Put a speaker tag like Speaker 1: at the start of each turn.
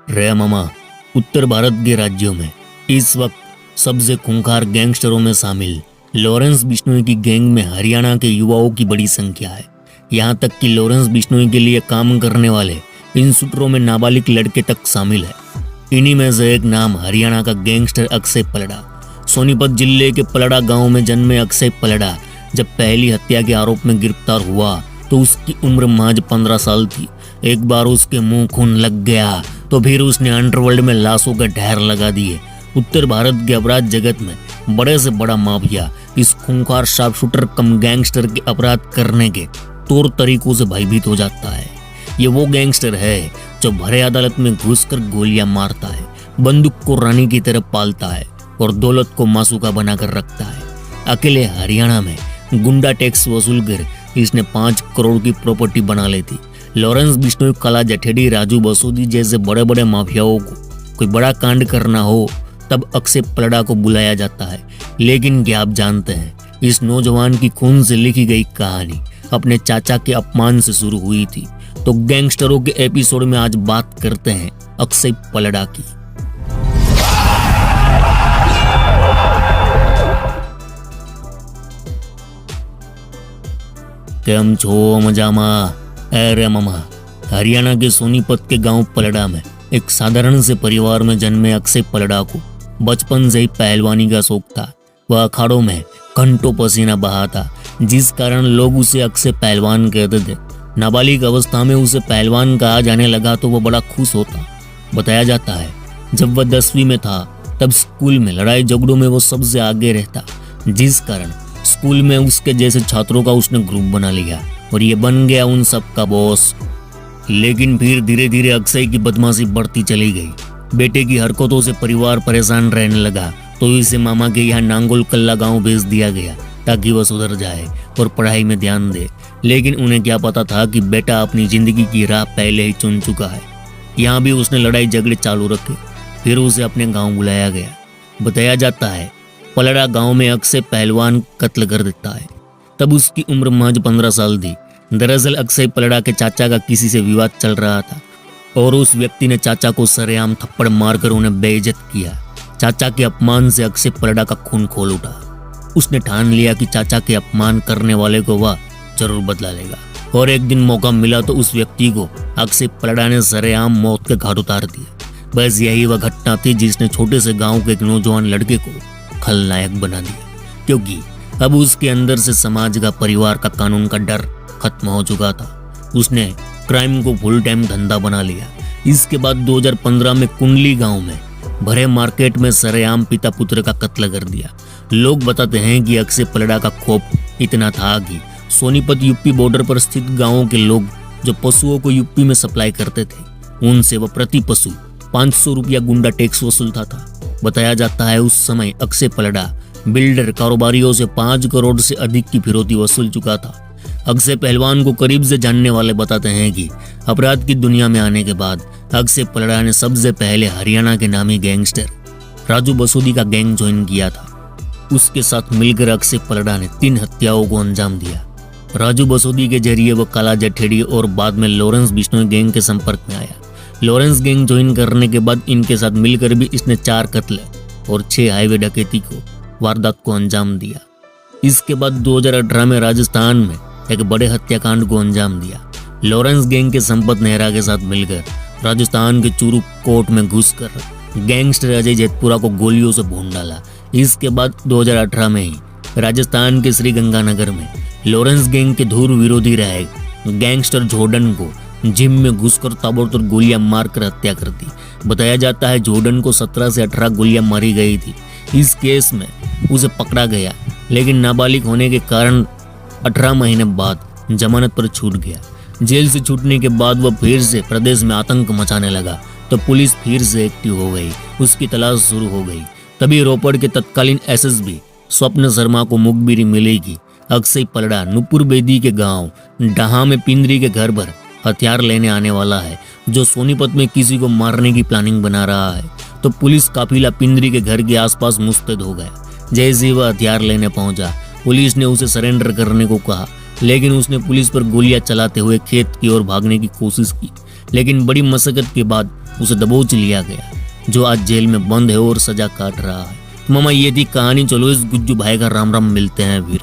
Speaker 1: रे मामा, उत्तर भारत के राज्यों में इस वक्त सबसे खूंखार गैंगस्टरों में शामिल लॉरेंस बिश्नोई की गैंग में हरियाणा के युवाओं की बड़ी संख्या है। यहाँ तक कि लॉरेंस बिश्नोई के लिए काम करने वाले इन शूटरों में नाबालिग लड़के तक शामिल है। इन्हीं में से एक नाम हरियाणा का गैंगस्टर अक्षय पलड़ा। सोनीपत जिले के पलड़ा गांव में जन्मे अक्षय पलड़ा जब पहली हत्या के आरोप में गिरफ्तार हुआ तो उसकी उम्र महज 15 साल थी। एक बार उसके मुंह खून लग गया तो फिर उसने अंडरवर्ल्ड में लाशों के ढेर लगा दिए। उत्तर भारत के अपराध जगत में बड़े से बड़ा माफिया इस खूंखार शार्प शूटर कम गैंगस्टर के अपराध करने के तौर तरीकों से भयभीत हो जाता है। ये वो गैंगस्टर है जो भरे अदालत में घुसकर गोलियां मारता है, बंदूक को रानी की तरह पालता है और दौलत को मासूका बनाकर रखता है। अकेले हरियाणा में गुंडा टैक्स वसूल कर इसने 5 करोड़ की प्रॉपर्टी बना ली थी। लॉरेंस बिश्नोई, काला जठेडी, राजू बसोदी जैसे बड़े बड़े माफियाओं को कोई बड़ा कांड करना हो तब अक्षय पलड़ा को बुलाया जाता है। लेकिन क्या आप जानते हैं, इस नौजवान की खून से लिखी गई कहानी अपने चाचा के अपमान से शुरू हुई थी। तो गैंगस्टरों के एपिसोड में आज बात करते हैं अक्षय पलड़ा की। केम छो मजामा? अरे मामा, हरियाणा के सोनीपत के गांव पलड़ा में एक साधारण से परिवार में जन्मे अक्षय पलड़ा को बचपन से ही पहलवानी का शौक था। वह अखाड़ों में घंटों पसीना बहाता, जिस कारण लोग उसे अक्षय पहलवान कहते थे। नाबालिग अवस्था में उसे पहलवान कहा जाने लगा तो वह बड़ा खुश होता। बताया जाता है जब वह 10वीं में था तब स्कूल में लड़ाई झगड़ों में वो सबसे आगे रहता, जिस कारण स्कूल में उसके जैसे छात्रों का उसने ग्रुप बना लिया और ये बन गया उन सब का बॉस। लेकिन फिर धीरे धीरे अक्षय की बदमाशी बढ़ती चली गई। बेटे की हरकतों से परिवार परेशान रहने लगा तो इसे मामा के यहाँ नांगोल कल्ला गांव भेज दिया गया ताकि वह सुधर जाए और पढ़ाई में ध्यान दे। लेकिन उन्हें क्या पता था कि बेटा अपनी जिंदगी की राह पहले ही चुन चुका है। यहाँ भी उसने लड़ाई झगड़े चालू रखे। फिर उसे अपने गाँव बुलाया गया। बताया जाता है पलड़ा गांव में अक्षय पहलवान कत्ल कर देता है। तब उसकी उम्र महज 15 साल थी। दरअसल अक्षय पलड़ा के चाचा का किसी से विवाद चल रहा था और उस व्यक्ति ने चाचा को सरेआम थप्पड़ मारकर उन्हें बेइज्जत किया। चाचा के अपमान से अक्षय पलड़ा का खून खोल उठा। उसने ठान लिया कि चाचा के अपमान करने वाले को वह जरूर बदला लेगा और एक दिन मौका मिला तो उस व्यक्ति को अक्षय पलड़ा ने सरेआम मौत के घाट उतार दिया। बस यही वह घटना थी जिसने छोटे से गांव के एक नौजवान लड़के को खलनायक बना दिया, क्योंकि अब उसके अंदर से समाज का, परिवार का, कानून का डर खत्म हो चुका था। उसने क्राइम को फुल टाइम धंधा बना लिया। इसके बाद 2015 में कुंडली गांव में भरे मार्केट में सरेआम पिता पुत्र का कत्ल कर दिया। लोग बताते हैं कि अक्षय पलड़ा का खौफ इतना था कि सोनीपत यूपी बॉर्डर पर स्थित गांवों के लोग जो पशुओं को यूपी में सप्लाई करते थे, उनसे वह प्रति पशु 500 रुपया गुंडा टैक्स वसूलता था। बताया जाता है उस समय अक्षय पलड़ा बिल्डर कारोबारियों से 5 करोड़ से अधिक की फिरौती वसूल चुका था। अक्षय पहलवान को करीब से जानने वाले बताते हैं कि अपराध की दुनिया में आने के बाद अक्षय पलड़ा ने सबसे पहले हरियाणा के नामी गैंगस्टर राजू बसोदी का गैंग ज्वाइन किया था। उसके साथ मिलकर अक्षय पलड़ा ने 3 हत्याओं को अंजाम दिया। राजू बसोदी के जरिए वह काला जठेडी और बाद में लॉरेंस बिश्नोई गैंग के संपर्क में आया। लॉरेंस गैंग ज्वाइन करने के बाद इनके साथ मिलकर भी इसने 4 कत्ल और 6 हाईवे डकैती को वारदात को अंजाम दिया। इसके बाद 2018 में राजस्थान में एक बड़े हत्याकांड को अंजाम दिया। लॉरेंस गैंग के संपत नेहरा के साथ मिलकर राजस्थान के चूरू कोर्ट में घुसकर गैंगस्टर अजय जेतपुरा को गोलियों से भून डाला। इसके बाद 2018 में ही राजस्थान के श्रीगंगानगर में लॉरेंस गैंग के धुर विरोधी रहे गैंगस्टर जॉर्डन को जिम में घुसकर ताबड़तोड़ गोलियां मारकर हत्या कर दी। बताया जाता है जॉर्डन को 17 से 18 गोलियां मारी गई थी। इस केस में उसे पकड़ा गया, लेकिन नाबालिग होने के कारण 18 महीने बाद जमानत पर छूट गया। जेल से छूटने के बाद वह फिर से प्रदेश में आतंक मचाने लगा तो पुलिस फिर से एक्टिव हो गई। उसकी तलाश शुरू हो गई। तभी रोपड़ के तत्कालीन एसएसपी स्वप्न शर्मा को मुखबिरी मिली कि अक्षय पलड़ा नुपुर बेदी के गांव डहा में पिंदरी के घर पर हथियार लेने आने वाला है, जो सोनीपत में किसी को मारने की प्लानिंग बना रहा है। तो पुलिस काफिला पिंदरी के घर के आसपास मुस्तैद हो गया। जैसे ही वह हथियार लेने पहुंचा, पुलिस ने उसे सरेंडर करने को कहा, लेकिन उसने पुलिस पर गोलियां चलाते हुए खेत की ओर भागने की कोशिश की। लेकिन बड़ी मशक्कत के बाद उसे दबोच लिया गया, जो आज जेल में बंद है और सजा काट रहा है। तो मामा ये थी कहानी। चलो इस गुज्जू भाई का राम राम, मिलते हैं फिर।